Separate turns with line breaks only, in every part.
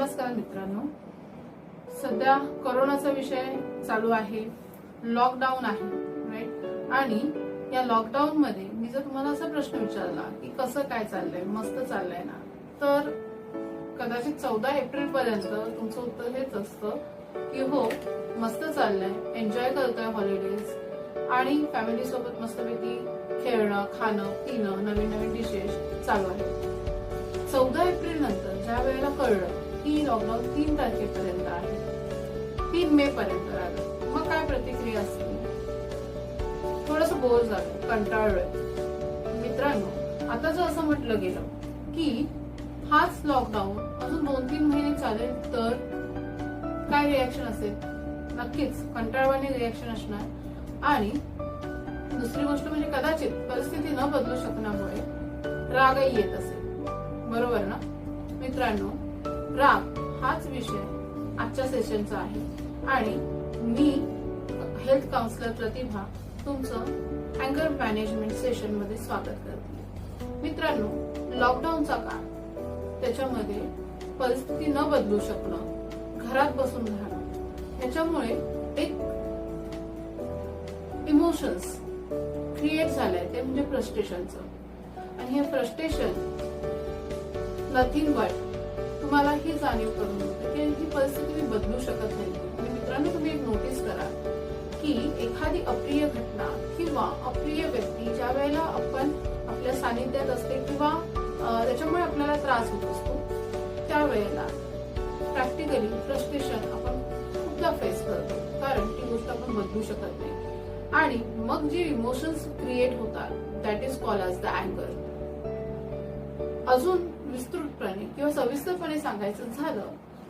नमस्कार मित्रांनो, सध्या कोरोनाचा विषय चालू आहे, लॉकडाऊन आहे, राईट। आणि या लॉकडाऊन मध्ये मी जर तुम्हाला असा प्रश्न विचारला की कसं काय चाललंय, मस्त चाललंय ना, तर कदाचित 14 एप्रिल पर्यंत तुमचं उत्तर हेच असतं की हो मस्त चाललंय, एन्जॉय करतोय हॉलिडेज आणि फॅमिली सोबत मस्तपैकी खेळणं, खाणं, पिणं, नवीन नवीन डिशेस चालू आहे। 14 एप्रिल नंतर ज्या वेळेला कळलं की लॉकडाऊन 3 तारखेपर्यंत आहे, 3 मे पर्यंत राहिलं, मग काय प्रतिक्रिया असते? थोडंसं बोर झालं, कंटाळलोय। मित्रांनो, आता जर असं म्हटलं गेलं की हाच लॉकडाऊन अजून 2-3 महिने चालेल तर काय रिॲक्शन असेल? नक्कीच कंटाळवाणी रिॲक्शन असणार। आणि दुसरी गोष्ट म्हणजे कदाचित परिस्थिती न बदलू शकण्यामुळे रागही येत असेल, बरोबर ना मित्रांनो? राग हाच विषय आजच्या सेशनचा आहे आणि मी हेल्थ काउन्सिलर प्रतिभा तुमचं अँगर मॅनेजमेंट सेशन मध्ये स्वागत करते। मित्रांनो, लॉकडाऊनचा काळ, त्याच्यामध्ये परिस्थिती न बदलू शकणं, घरात बसून राहणं, याच्यामुळे एक इमोशन्स क्रिएट झालंय, ते म्हणजे फ्रस्ट्रेशनचं। आणि हे फ्रस्ट्रेशन नथिंग बट तुम्हाला ही जाणीव करून देते की ही परिस्थिती मी बदलू शकत नाही। आणि मित्रांनो, तुम्ही एक नोटीस करा की एखादी अप्रिय घटना किंवा अप्रिय व्यक्ती ज्या वेळेला आपण आपल्या सानिध्यात असते किंवा त्याच्यामुळे आपल्याला त्रास होत असतो, त्यावेळेला प्रॅक्टिकली फ्रस्ट्रेशन आपण खूपदा फेस करतो, कारण ती गोष्ट आपण बदलू शकत नाही। आणि मग जे इमोशन्स क्रिएट होतात that is called as the अँगर। अजून विस्तृतपणे किंवा सविस्तरपणे सांगायचं झालं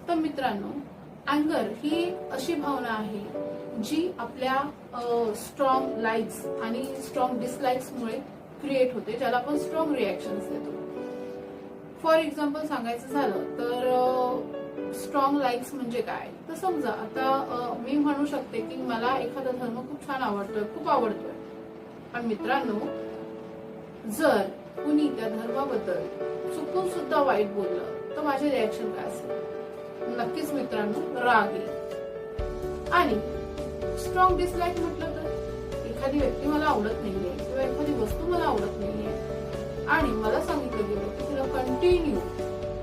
तर मित्रांनो, अँगर ही अशी भावना आहे जी आपल्या स्ट्रॉंग लाईक्स आणि स्ट्रॉंग डिसलाईक्स मुळे क्रिएट होते, ज्याला आपण स्ट्रॉंग रिॲक्शन्स देतो। फॉर एक्झाम्पल सांगायचं झालं तर स्ट्रॉंग लाईक्स म्हणजे काय? तर समजा आता मी म्हणू शकते की मला एखादा धर्म खूप छान आवडतोय, खूप आवडतोय, पण मित्रांनो जर कुणी त्या धर्माबद्दल चुकून सुद्धा वाईट बोललं तर माझे रिॲक्शन काय असेल? नक्कीच मित्रांनो, राग येईल। आणि स्ट्रॉंग डिसलाईक म्हटलं तर एखादी व्यक्ती मला आवडत नाहीये किंवा एखादी वस्तू मला आवडत नाहीये आणि मला सांगितलं गेलं की तुला कंटिन्यू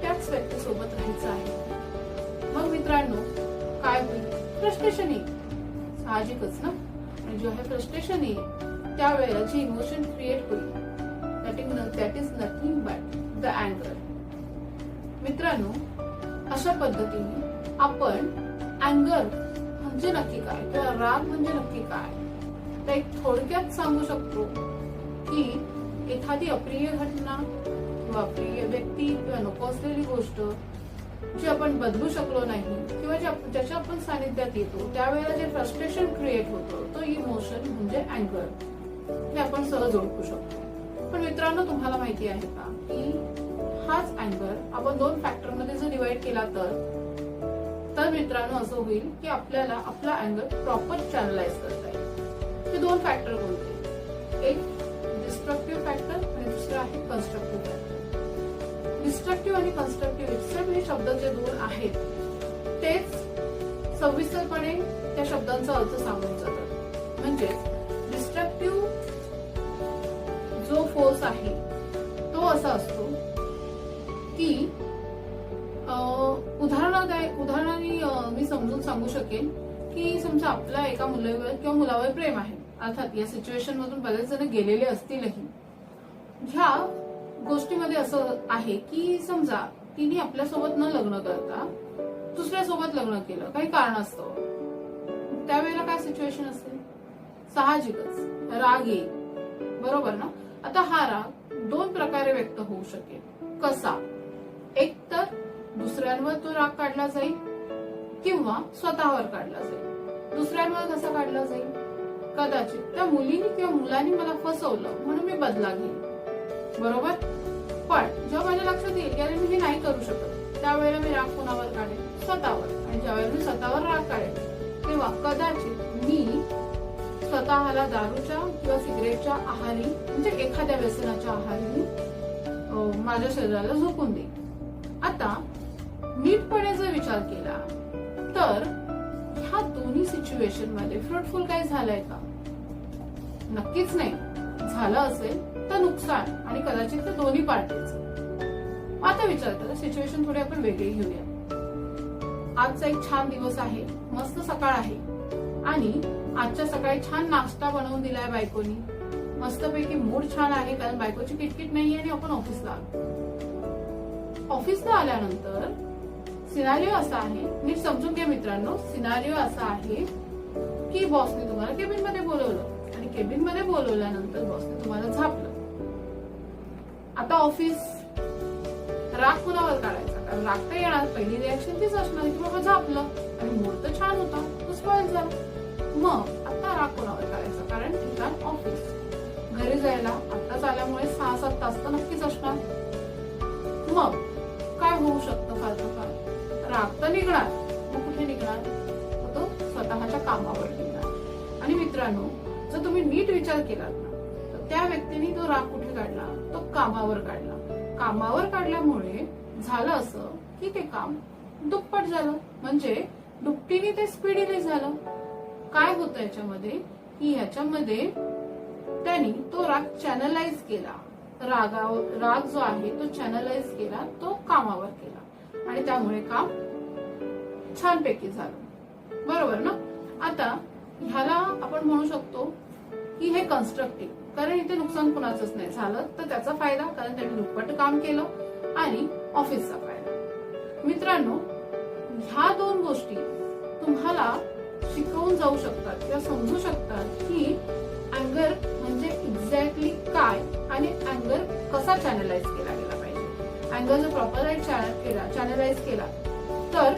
त्याच व्यक्तीसोबत राहायचं आहे, मग मित्रांनो काय होईल? फ्रस्ट्रेशन येईल, साहजिकच ना। आणि जेव्हा हे फ्रस्ट्रेशन येईल त्यावेळेला जे इमोशन क्रिएट होईल that is nothing but the अँगर। मित्रांनो, अशा पद्धतीने आपण अँगर म्हणजे नक्की काय किंवा राग म्हणजे नक्की काय तर एक थोडक्यात सांगू शकतो की एखादी अप्रिय घटना किंवा अप्रिय व्यक्ती किंवा नको असलेली गोष्ट जी आपण बदलू शकलो नाही किंवा ज्याच्या आपण सानिध्यात येतो त्यावेळेला जे फ्रस्ट्रेशन क्रिएट होतं तो इमोशन म्हणजे अँगर, हे आपण सहज ओळखू शकतो। पण मित्रांनो, तुम्हाला माहिती आहे का की हाच अँगर आपण 2 फॅक्टर मध्ये जर डिवाइड केला तर मित्रांनो असं होईल की आपल्याला आपला अँगर प्रॉपर चॅनलाइज करता येईल। ते 2 फॅक्टर कोणते? एक डिस्ट्रक्टिव्ह फॅक्टर आणि दुसरं आहे कन्स्ट्रक्टिव्ह फॅक्टर। डिस्ट्रक्टिव्ह आणि कन्स्ट्रक्टिव्ह हे शब्द जे 2 आहेत तेच सविस्तरपणे त्या शब्दांचा अर्थ सांगून जातात। म्हणजे डिस्ट्रक्टिव्ह जो फोर्स आहे तो असा असतो की उदाहरणाने मी समजून सांगू शकेन की समजा आपल्या एका मुलावर किंवा मुलावर प्रेम आहे, अर्थात या सिच्युएशन मधून बरेच जण गेलेले असतीलही। ह्या गोष्टीमध्ये असं आहे की समजा तिने आपल्यासोबत न लग्न करता दुसऱ्यासोबत लग्न केलं काही कारणास्तव, त्यावेळेला काय सिच्युएशन असेल? साहजिकच राग येईल, बरोबर ना? आता हा राग 2 प्रकारे व्यक्त होऊ शकेल। कसा? एक तर दुसऱ्यांवर तो राग काढला जाईल किंवा स्वतःवर काढला जाईल। दुसऱ्यांवर कसा काढला जाईल? कदाचित त्या मुलीने किंवा मुलाने मला फसवलं म्हणून मी बदला घेईन, बरोबर? पण जेव्हा माझ्या लक्षात येईल की मी हे नाही करू शकत, त्यावेळेला मी राग कोणावर काढेन? स्वतःवर। आणि ज्यावेळेला मी स्वतःवर राग काढेन तेव्हा कदाचित मी स्वतःला दारूच्या किंवा सिगरेटच्या आहारी म्हणजे एखाद्या व्यसनाच्या आहारी माझ्या शरीराला झोकून देईन। आता नीटपणे जर विचार केला तर ह्या दोन्ही सिच्युएशन मध्ये फ्रुटफुल काय झालंय का? नक्कीच नाही. झालं असेल तर नुकसान आणि कदाचित ते दोन्ही पार्टीच. आता विचार करा, सिच्युएशन थोडी आपण वेगळी घेऊया. आजचा एक छान दिवस आहे, मस्त सकाळ आहे आणि आजच्या सकाळी छान नाश्ता बनवून दिलाय बायकोनी. मस्तपैकी मूड छान आहे कारण बायकोची किटकिट नाहीये आणि आपण ऑफिसला आलो. ऑफिसला आल्यानंतर सिनारिओ असा आहे, नीट समजून घ्या मित्रांनो, सिनारिओ असा आहे की बॉसने तुम्हाला केबिन मध्ये बोलवलं आणि केबिन मध्ये बोलवल्यानंतर बॉसने तुम्हाला झापलं. आता ऑफिस, राग कुणावर काढायचा? कारण राग तर येणार, पहिली रिॲक्शन तीच असणार की बाबा झापलं आणि मूड तर छान होता, तो स्पॉइल झाला. मग आता राग कुणावर काढायचा? कारण ठिकाण ऑफिस, घरी जायला आत्ताच आल्यामुळे 6-7 तास तर नक्कीच असणार. मग काय होऊ शकतं? फालतू फार राग तर निघणार. मग कुठे निघणार? तो स्वतःच्या कामावर निघणार. आणि मित्रांनो, जर तुम्ही नीट विचार केलात ना तर त्या व्यक्तीने तो राग कुठे काढला? तो कामावर काढला. कामावर काढल्यामुळे झालं असं की ते काम दुप्पट झालं, म्हणजे दुपटीने ते स्पीडीली झालं. काय होतं याच्यामध्ये की ह्याच्यामध्ये त्यांनी तो राग चॅनलाइज केला. राग जो आहे तो चॅनलाइज केला, तो कामावर केला आणि त्यामुळे काम छानपैकी झालं. बरोबर ना? आता ह्याला आपण म्हणू शकतो की हे कन्स्ट्रक्टिव्ह, कारण इथे नुकसान कुणाचंच नाही झालं तर त्याचा फायदा, कारण त्यांनी दुप्पट काम केलं आणि ऑफिसचा फायदा. मित्रांनो, ह्या दोन गोष्टी तुम्हाला शिकवून जाऊ शकतात किंवा समजू शकतात की अँगर म्हणजे एक्झॅक्टली काय आणि अँगर कसा चॅनलाइज केला गेला पाहिजे. अँगर जर प्रॉपर चॅनलाइज केला तर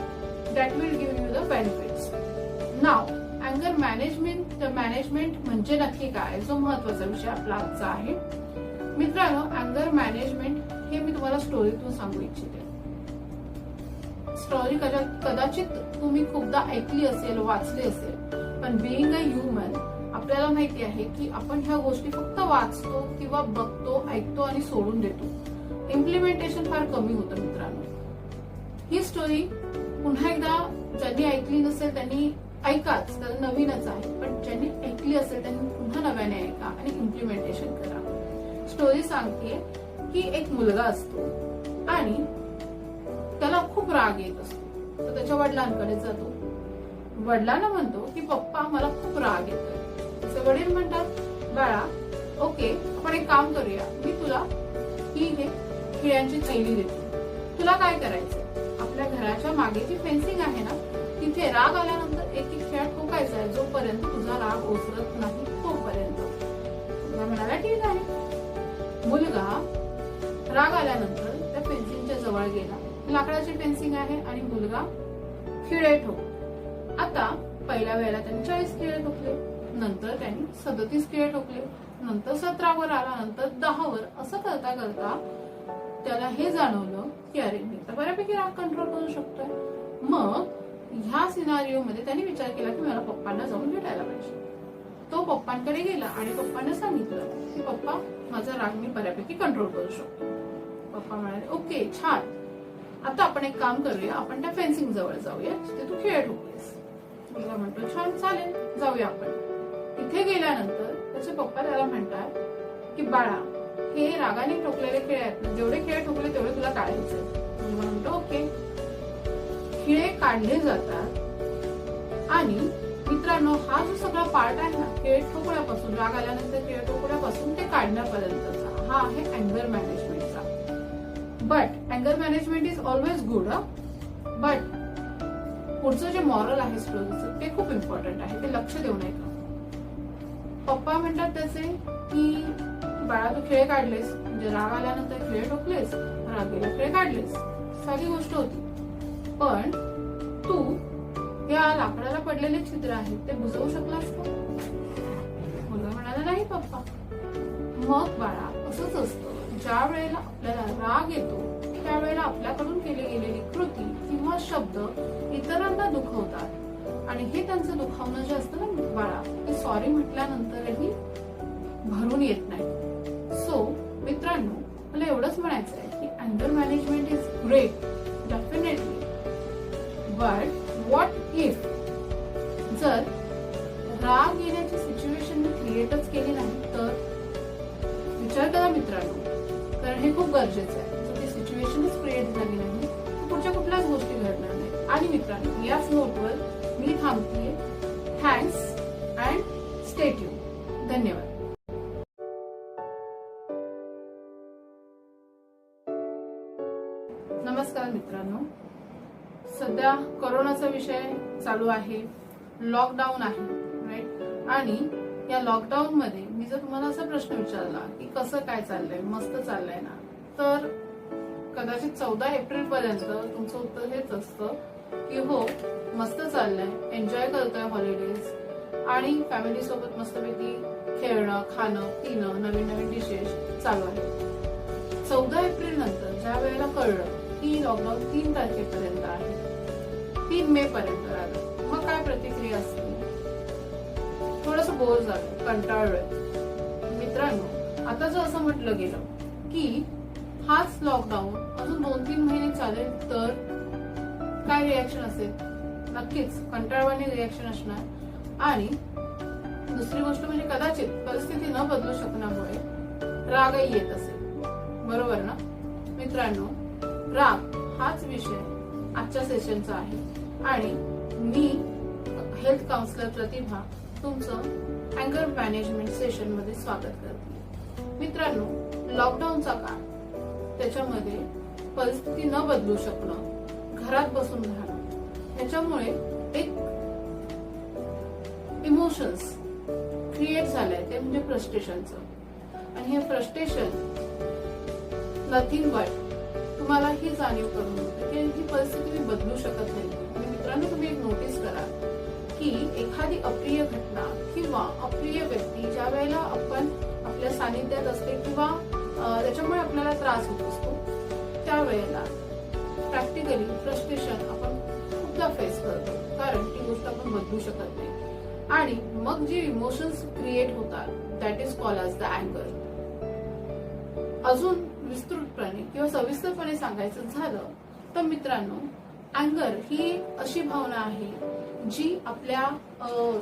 that will give you the benefits. नाव अँगर मॅनेजमेंट म्हणजे नक्की काय, जो महत्वाचा विषय आपला आजचा आहे. मित्रांनो, अँगर मॅनेजमेंट हे मी तुम्हाला स्टोरीतून सांगू इच्छिते. स्टोरी कदाचित तुम्ही खूपदा ऐकली असेल, वाचली असेल, पण बिईंग अ ह्युमन आपल्याला माहिती आहे की आपण ह्या गोष्टी फक्त वाचतो किंवा बघतो, ऐकतो आणि सोडून देतो. इम्प्लिमेंटेशन फार कमी होतं मित्रांनो. ही स्टोरी पुन्हा एकदा ज्यांनी ऐकली नसेल त्यांनी ऐकाच, तर नवीनच आहे, पण ज्यांनी ऐकली असेल त्यांनी पुन्हा नव्याने ऐका आणि इम्प्लिमेंटेशन करा. स्टोरी सांगते की एक मुलगा असतो आणि त्याला खूप राग येत असतो, तर त्याच्या वडिलांकडे जातो. वडिलांना म्हणतो की पप्पा मला खूप राग येतोय. त्याचे वडील म्हणतात, बाळा ओके, आपण एक काम करूया, मी तुला ही खिळ्यांची थैली देतो. तुला काय करायचं? आपल्या घराच्या मागे जी फेन्सिंग आहे ना, तिथे राग आल्यानंतर एक खिळा ठोकायचा आहे, जोपर्यंत तुझा राग ओसरत नाही तोपर्यंत. मुलगा म्हणाला ठीक आहे. मुलगा राग आल्यानंतर त्या फेन्सिंगच्या जवळ गेला. लाकडाची फेन्सिंग आहे आणि मुलगा खिळे ठोक. आता पहिल्या वेळेला त्यांनी 40 खिळे ठोकले, नंतर त्यांनी 37 खिळे ठोकले, नंतर 17वर आला, नंतर 10वर. असं करता करता त्याला हे जाणवलं की अरे मी तर बऱ्यापैकी राग कंट्रोल करू शकतोय. मग ह्या सिनारिओ मध्ये त्यांनी विचार केला की मला पप्पांना जाऊन भेटायला पाहिजे. तो पप्पांकडे गेला आणि पप्पांना सांगितलं की पप्पा माझा राग मी बऱ्यापैकी कंट्रोल करू शकतो. पप्पा म्हणाले ओके छान, आता आपण एक काम करूया, आपण त्या फेन्सिंग जवळ जाऊया जिथे तू खेळ ठोकलेस. मुलगा म्हणतो छान चालेल, जाऊया आपण. तिथे गेल्यानंतर त्याचे पप्पा त्याला म्हणतात की बाळा हे रागाने ठोकलेले खेळ आहेत, जेवढे खेळ ठोकले तेवढे तुला काढायचे. मुलगा म्हणतो ओके. खिळे काढले जातात आणि मित्रांनो हा जो सगळा पार्ट आहे ना, खेळ ठोकण्यापासून, राग आल्यानंतर खेळ ठोकण्यापासून ते काढण्यापर्यंतचा, हा आहे अँगर मॅनेजमेंटचा. बट अँगर management is always good. But पुढचं जे मॉरल आहे स्टोरीचं ते खूप इम्पॉर्टंट आहे, ते लक्ष देऊ नये का. पप्पा म्हणतात त्याचे की बाळा तू खेळ काढलेस, म्हणजे राग आल्यानंतर खेळ ठोकलेस, राग गेला खेळ काढलेस, साधी गोष्ट होती. पण तू या लाकडाला पडलेले छिद्र आहेत ते बुजवू शकलास का? मुलगा म्हणाला नाही पप्पा. मग बाळा असंच असतं, ज्या वेळेला आपल्याला राग येतो त्यावेळेला आपल्याकडून केली गेलेली कृती किंवा शब्द इतरांना दुखवतात आणि हे त्यांचं दुखावणं जे असतं ना बाळा, ते सॉरी म्हटल्यानंतरही भरून येत नाही. सो मित्रांनो, मला एवढंच म्हणायचं आहे की अँगर management is great definitely, but what if जर राग येण्याची सिच्युएशन मी क्रिएटच केली नाही तर? विचार करा मित्रांनो, कारण हे खूप गरजेचं आहे. जर ती सिच्युएशनच क्रिएट झाली नाही तर पुढच्या कुठल्याच गोष्टी घडणार नाही. आणि मित्रांनो, याच नोटवर मी थांबतीये. Thanks and stay tune. धन्यवाद. नमस्कार मित्रांनो, सध्या कोरोनाचा विषय चालू आहे, लॉकडाऊन आहे, राईट. आणि या लॉकडाऊन मध्ये मी जर तुम्हाला असा प्रश्न विचारला की कसं काय चाललंय, मस्त चाललंय ना, तर कदाचित 14 एप्रिल पर्यंत तुमचं उत्तर हेच असतं की हो मस्त चाललंय, एन्जॉय करतोय हॉलिडेज आणि फॅमिली सोबत मस्तपैकी खेळणं, खाणं, पिणं, नवीन नवीन डिशेस चालू आहे. 14 एप्रिल नंतर ज्या वेळेला कळलं की लॉकडाऊन 3 तारखेपर्यंत आहे, 3 मे पर्यंत आलं, मग काय प्रतिक्रिया असते? थोडस बोर झालं, कंटाळलोय. मित्रांनो, आता जर असं म्हटलं गेलं की हाच लॉकडाऊन अजून 2-3 महिने चालेल तर काय रिॲक्शन असेल? नक्कीच कंटाळवाणी रिॲक्शन असणार. आणि दुसरी गोष्ट म्हणजे कदाचित परिस्थिती न बदलू शकण्यामुळे रागही येत असेल, बरोबर ना मित्रांनो? राग हाच विषय आजच्या सेशनचा आहे आणि मी हेल्थ काउन्सिलर प्रतिभा तुमचं अँगर मॅनेजमेंट सेशन मध्ये स्वागत करते. मित्रांनो, लॉकडाऊनचा काळ, त्याच्यामध्ये परिस्थिती न बदलू शकणं, घरात बसून राहणं, याच्यामुळे एक इमोशन्स क्रिएट झालंय, ते म्हणजे फ्रस्ट्रेशनचं. आणि हे फ्रस्ट्रेशन नथिंग बट तुम्हाला ही जाणीव करून देते की ही परिस्थिती मी बदलू शकत नाही. आणि मित्रांनो, तुम्ही एक नोटीस करा की एखादी अप्रिय घटना किंवा अप्रिय व्यक्ती ज्या वेळेला आपण आपल्या सानिध्यात असते किंवा त्याच्यामुळे आपल्याला त्रास होत असतो, त्यावेळेला प्रॅक्टिकली फ्रस्ट्रेशन आपण खूपदा फेस करतो, कारण ती गोष्ट आपण बदलू शकत नाही. आणि मग जे इमोशन्स क्रिएट होतात that is called as the अँगर. अजून विस्तृतपणे किंवा सविस्तरपणे सांगायचं झालं तर मित्रांनो, अँगर ही अशी भावना आहे जी आपल्या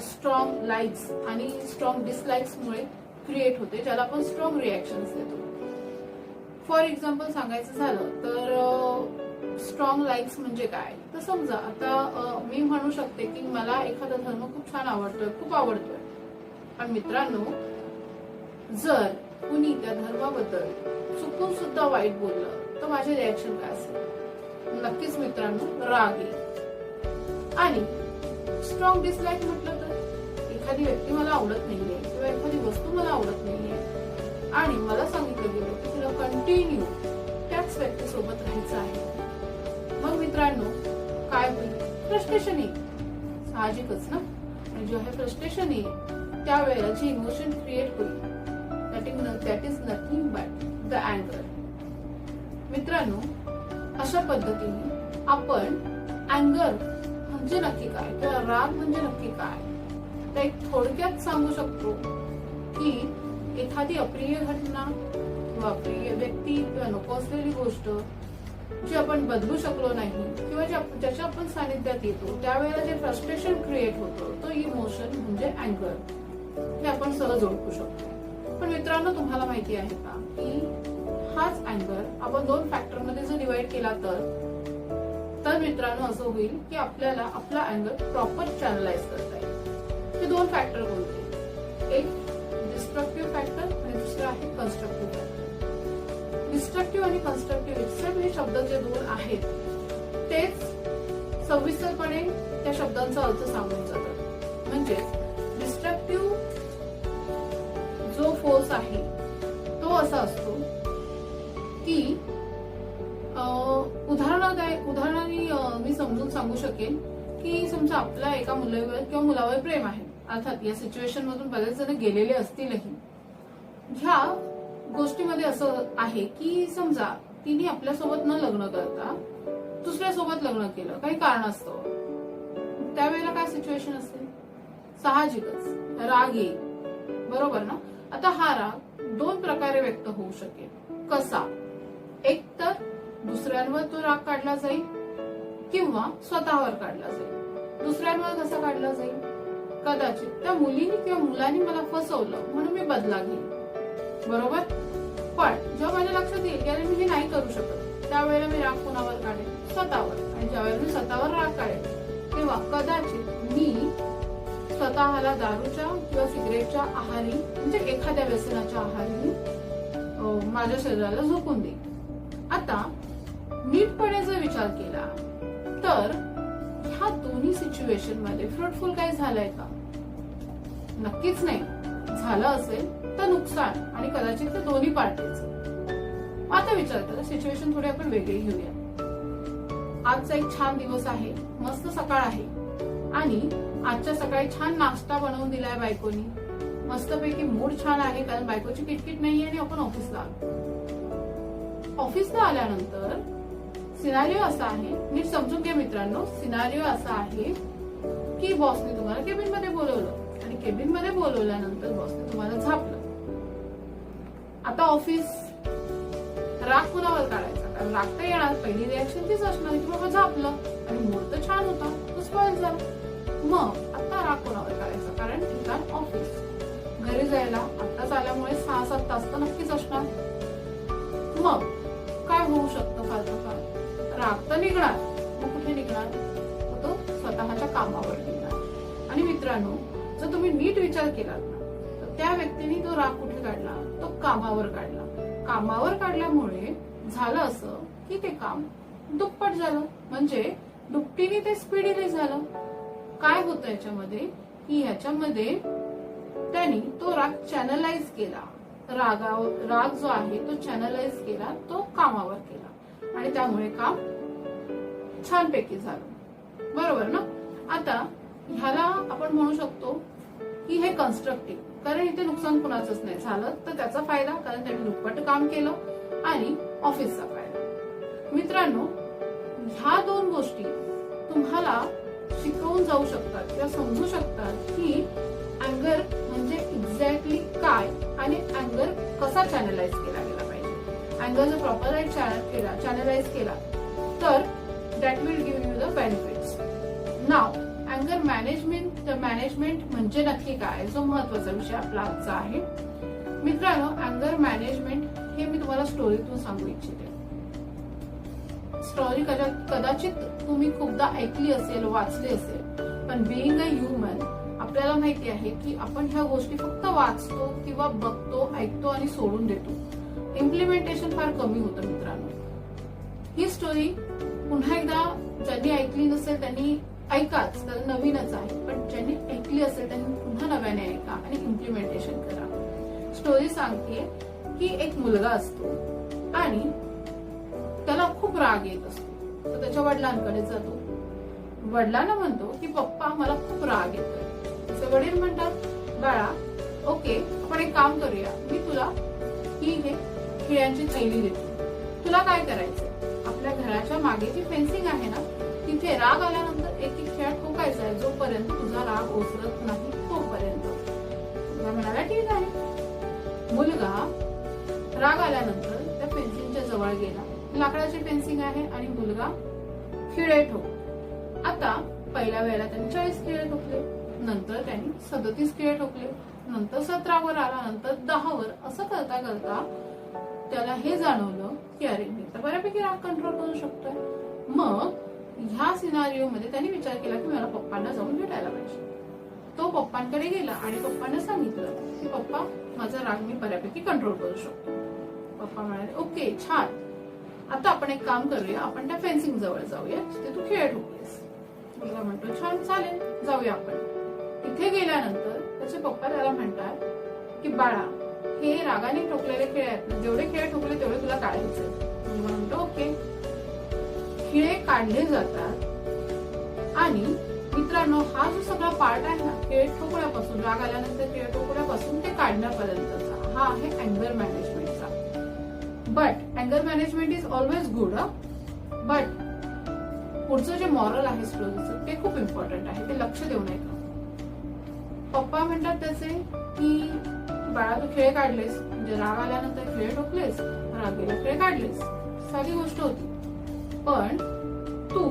स्ट्रॉंग लाईक्स आणि स्ट्रॉंग डिसलाईक्स मुळे क्रिएट होते, ज्याला आपण स्ट्रॉंग रिॲक्शन्स देतो. फॉर एक्झाम्पल सांगायचं झालं तर स्ट्रॉंग लाईक्स म्हणजे काय? तर समजा आता मी म्हणू शकते की मला एखादा धर्म खूप छान आवडतोय, खूप आवडतोय. पण मित्रांनो, जर कुणी त्या धर्माबद्दल चुकून सुद्धा वाईट बोललं तर माझे रिॲक्शन काय असेल? नक्कीच मित्रांनो, राग येईल. आणि स्ट्रॉंग डिसलाईक म्हटलं तर एखादी व्यक्ती मला आवडत नाहीये किंवा एखादी वस्तू मला आवडत नाहीये आणि मला सांगितलं गेलं की तुला कंटिन्यू त्याच व्यक्तीसोबत राहायचं आहे, मग मित्रांनो काय होईल? फ्रस्ट्रेशन येईल, साहजिकच ना. आणि जेव्हा हे फ्रस्ट्रेशन येईल त्यावेळेला जे इमोशन क्रिएट होईल that is nothing but the अँगर. मित्रांनो, अशा पद्धतीने आपण अँगर म्हणजे नक्की काय किंवा राग म्हणजे नक्की काय तर एक थोडक्यात सांगू शकतो की एखादी अप्रिय घटना किंवा अप्रिय व्यक्ती किंवा नको असलेली गोष्ट जी आपण बदलू शकलो नाही किंवा ज्याच्या आपण सानिध्यात येतो त्यावेळेला जे फ्रस्ट्रेशन क्रिएट होतं तो इमोशन म्हणजे अँगर, हे आपण सहज ओळखू शकतो. पण मित्रांनो, तुम्हाला माहिती आहे का की हाच अँगर आपण 2 फॅक्टर मध्ये जर डिवाइड केला तर मित्रांनो असं होईल की आपल्याला आपला अँगर प्रॉपर चॅनलाइज करता येईल. हे 2 फॅक्टर कोणते? एक डिस्ट्रक्टिव्ह फॅक्टर आणि दुसरं आहे कन्स्ट्रक्टिव्ह फॅक्टर. डिस्ट्रक्टिव्ह आणि कन्स्ट्रक्टिव्ह हे शब्द जे 2 आहेत तेच सविस्तरपणे त्या शब्दांचा अर्थ सांगून जातात. म्हणजे डिस्ट्रक्टिव्ह जो फोर्स आहे तो असा असतो की उदाहरणाने मी समजून सांगू शकेन की समजा आपला एका मुलावर किंवा मुलावर प्रेम आहे, अर्थात या सिच्युएशन मधून बरेच जण गेलेले असतीलही. ह्या गोष्टीमध्ये असं आहे की समजा तिने आपल्यासोबत न लग्न करता दुसऱ्यासोबत लग्न केलं काही कारणास्तव, त्यावेळेला काय सिच्युएशन असेल? साहजिकच राग येईल, बरोबर ना. आता हा राग 2 प्रकारे व्यक्त होऊ शकेल. कसा? एक तर दुसऱ्यांवर तो राग काढला जाईल किंवा स्वतःवर काढला जाईल. दुसऱ्यांवर कसा काढला जाईल? कदाचित त्या मुलीने किंवा मुलाने मला फसवलं म्हणून मी बदला घेईन, बरोबर. पण जेव्हा माझ्या लक्षात येईल की अरे मी हे नाही करू शकत, त्यावेळेला मी राग कोणावर काढेन? स्वतःवर. आणि ज्यावेळेला मी स्वतःवर राग काढेन तेव्हा कदाचित मी स्वतःला दारूच्या किंवा सिगरेटच्या आहारी म्हणजे एखाद्या व्यसनाच्या आहारी माझ्या शरीराला झोकून देईन. आता नीटपणे जर विचार केला तर ह्या दोन्ही सिच्युएशन मध्ये फ्रुटफुल काही झालंय का? नक्कीच नाही. झालं असेल तर नुकसान आणि कदाचित ते दोन्ही पार्टीचं. आता विचार करा, सिच्युएशन थोडी आपण वेगळी घेऊया. आजचा एक छान दिवस आहे, मस्त सकाळ आहे आणि आजच्या सकाळी छान नाश्ता बनवून दिलाय बायकोनी, मस्तपैकी मूड छान आहे कारण बायकोची किटकिट नाहीये आणि आपण ऑफिसला आलो. ऑफिसला आल्यानंतर सिनारिओ असा आहे, नीट समजून घ्या मित्रांनो, सिनारिओ असा आहे की बॉसने तुम्हाला केबिन मध्ये बोलवलं आणि केबिन मध्ये बोलवल्यानंतर बॉसने तुम्हाला झापलं. आता ऑफिस, राग कुणावर काढायचा? कारण राग तर येणार, पहिली रिॲक्शन तीच असणार की बाबा झापलं आणि मूड तर छान होता, तो स्पॉइल झाला. मग आता राग कोणावर काढायचा? कारण ठिकाण ऑफिस, घरी जायला आत्ताच आल्यामुळे 6-7 तास तर नक्कीच असणार. मग काय होऊ शकतं? फालतू फार राग तर निघणार, मग कुठे निघणार? तो स्वतःच्या कामावर निघणार. आणि मित्रांनो, जर तुम्ही नीट विचार केलात ना तर त्या व्यक्तीने तो राग कुठे काढला? तो कामावर काढला. कामावर काढल्यामुळे झालं असं की ते काम दुप्पट झालं, म्हणजे दुपटीने ते स्पीडीली झालं. काय होतं याच्यामध्ये की ह्याच्यामध्ये त्यांनी तो राग चॅनलाइज केला. राग जो आहे तो चॅनलाइज केला, तो कामावर केला आणि त्यामुळे काम छानपैकी झालं, बरोबर ना. आता ह्याला आपण म्हणू शकतो की हे कन्स्ट्रक्टिव्ह, कारण इथे नुकसान कुणाचंच नाही झालं तर त्याचा फायदा, कारण त्यांनी दुप्पट काम केलं आणि ऑफिसचा फायदा. मित्रांनो, ह्या दोन गोष्टी तुम्हाला शिकवून जाऊ शकतात किंवा समजू शकतात की अँगर म्हणजे एक्झॅक्टली काय आणि अँगर कसा चॅनलाइज केला गेला पाहिजे. अँगर जर प्रॉपर राईट चॅनलाइज केला तर that will give you the benefits. नाव अँगर मॅनेजमेंट म्हणजे नक्की काय, जो महत्वाचा विषय आपला आजचा आहे. मित्रांनो, अँगर मॅनेजमेंट हे मी तुम्हाला स्टोरीतून सांगू इच्छिते. स्टोरी कदाचित तुम्ही खूपदा ऐकली असेल, वाचली असेल, पण बिईंग अ ह्युमन आपल्याला माहिती आहे की आपण ह्या गोष्टी फक्त वाचतो किंवा बघतो, ऐकतो आणि सोडून देतो. इम्प्लिमेंटेशन फार कमी होतं मित्रांनो. ही स्टोरी पुन्हा एकदा ज्यांनी ऐकली नसेल त्यांनी ऐकाच, कारण नवीनच आहे, पण ज्यांनी ऐकली असेल त्यांनी पुन्हा नव्याने ऐका आणि इम्प्लिमेंटेशन करा. स्टोरी सांगते की एक मुलगा असतो आणि त्याला खूप राग येत असतो, तर त्याच्या वडिलांकडे जातो. वडिलांना म्हणतो की पप्पा मला खूप राग येतोय. त्याचे वडील म्हणतात बाळा ओके, आपण एक काम करूया, मी तुला ही खिळ्यांची थैली देतो. तुला काय करायचंय? आपल्या घराच्या मागे जी फेन्सिंग आहे ना तिथे राग आल्यानंतर एक एक खेळ ठोकायचा आहे, जोपर्यंत तुझा राग ओसरत नाही तोपर्यंत. मुलगा म्हणाला ठीक आहे. मुलगा राग आल्यानंतर त्या फेन्सिंगच्या जवळ गेला. लाकडाची फेन्सिंग आहे आणि मुलगा खिळे ठोक. आता पहिल्या वेळेला त्यांनी 40 खिळे ठोकले, नंतर त्यांनी 37 खिळे ठोकले, नंतर 17वर आला, नंतर 10वर. असं करता करता त्याला हे जाणवलं की अरे मी तर बऱ्यापैकी राग कंट्रोल करू शकतोय. मग ह्या सिनारिओ मध्ये त्यांनी विचार केला की मला पप्पांना जाऊन भेटायला पाहिजे. तो पप्पांकडे गेला आणि पप्पांना सांगितलं की पप्पा माझा राग मी बऱ्यापैकी कंट्रोल करू शकतो. पप्पा म्हणाले ओके छान, आता आपण एक काम करूया, आपण त्या फेन्सिंग जवळ जाऊया जिथे तू खेळ ठोकलेस. मुलगा म्हणतो छान चालेल, जाऊया आपण. तिथे गेल्यानंतर त्याचे पप्पा त्याला म्हणतात की बाळा हे रागाने ठोकलेले खेळ आहेत ना, जेवढे खेळ ठोकले तेवढे तुला काढायचे. मुलगा म्हणतो ओके. खिळे काढले जातात आणि मित्रांनो हा जो सगळा पार्ट आहे ना, खेळ ठोकण्यापासून, राग आल्यानंतर खेळ ठोकण्यापासून ते काढण्यापर्यंतचा हा आहे अँगर मॅनेजमेंटचा. बट अँगर management is always good. But पुढचं जे मॉरल आहे स्टोरीचं ते खूप इम्पॉर्टंट आहे, ते लक्ष देऊ नये. पप्पा म्हणतात त्याचे की बाळा तू खेळ काढलेस, म्हणजे राग आल्यानंतर खेळ ठोकलेस, राग गेला खेळ काढलेस, साधी गोष्ट होती. पण तू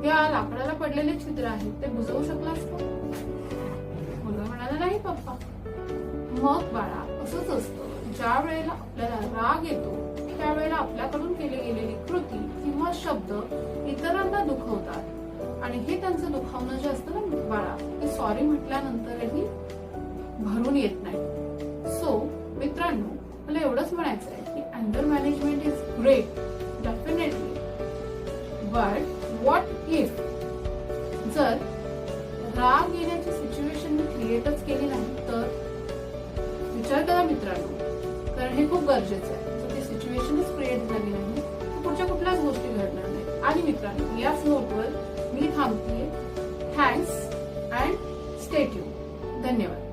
या लाकडाला पडलेले छिद्र आहेत ते बुजवू शकलास का? मुलगा म्हणाला, नाही पप्पा. मग बाळा, असंच असतं. ज्या वेळेला आपल्याला राग येतो त्यावेळेला आपल्याकडून केली गेलेली कृती किंवा शब्द इतरांना दुखवतात आणि हे त्यांचं दुखावणं जे असतं ना बाळा, ते सॉरी म्हटल्यानंतरही भरून येत नाही. सो मित्रांनो, मला एवढंच म्हणायचं आहे की अँगर management is great, definitely, but what if जर राग येण्याची सिच्युएशन मी क्रिएटच केली नाही तर? विचार करा मित्रांनो, कारण हे खूप गरजेचं आहे. जर ती सिच्युएशनच क्रिएट झाली नाही तर पुढच्या कुठल्याच गोष्टी घडणार नाही. आणि मित्रांनो, याच नोटवर मी थांबतेय. Thanks and stay tuned. धन्यवाद.